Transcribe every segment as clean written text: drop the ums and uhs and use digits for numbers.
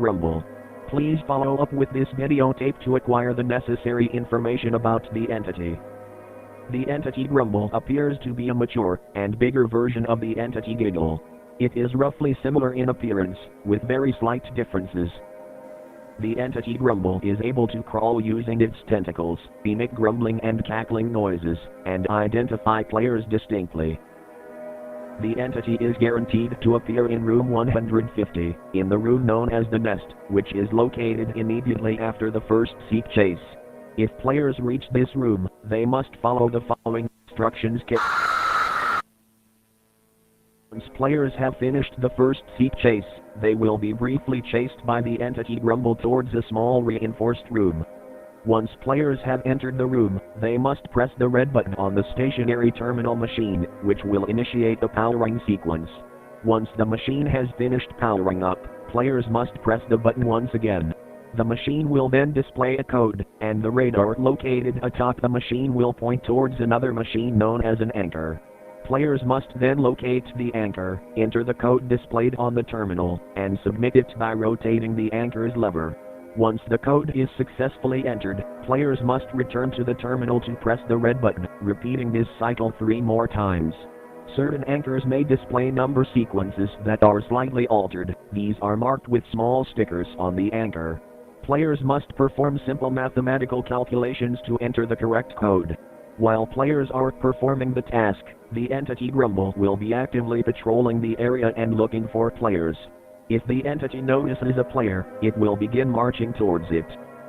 grumble. Please follow up with this videotape to acquire the necessary information about the entity. The entity grumble appears to be a mature and bigger version of the entity giggle. It is roughly similar in appearance, with very slight differences. The entity grumble is able to crawl using its tentacles, emit grumbling and cackling noises, and identify players distinctly. The entity is guaranteed to appear in room 150, in the room known as the nest, which is located immediately after the first seek chase. If players reach this room, they must follow the following instructions. Once players have finished the first seek chase, they will be briefly chased by the entity grumble towards a small reinforced room. Once players have entered the room, they must press the red button on the stationary terminal machine, which will initiate the powering sequence. Once the machine has finished powering up, players must press the button once again. The machine will then display a code, and the radar located atop the machine will point towards another machine known as an anchor. Players must then locate the anchor, enter the code displayed on the terminal, and submit it by rotating the anchor's lever. Once the code is successfully entered, players must return to the terminal to press the red button, repeating this cycle 3 more times. Certain anchors may display number sequences that are slightly altered. These are marked with small stickers on the anchor. Players must perform simple mathematical calculations to enter the correct code. While players are performing the task, the entity grumble will be actively patrolling the area and looking for players. If the entity notices a player, it will begin marching towards it.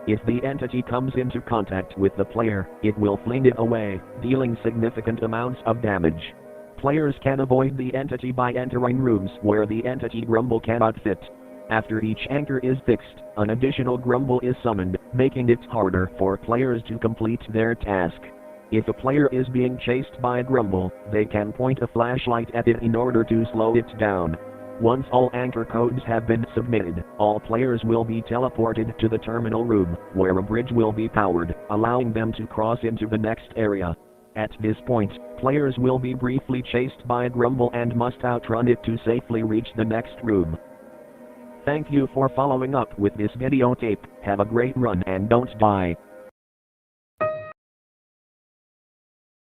If the entity comes into contact with the player, it will fling it away, dealing significant amounts of damage. Players can avoid the entity by entering rooms where the entity grumble cannot fit. After each anchor is fixed, an additional grumble is summoned, making it harder for players to complete their task. If a player is being chased by a grumble, they can point a flashlight at it in order to slow it down. Once all anchor codes have been submitted, all players will be teleported to the terminal room, where a bridge will be powered, allowing them to cross into the next area. At this point, players will be briefly chased by a grumble and must outrun it to safely reach the next room. Thank you for following up with this videotape. Have a great run and don't die.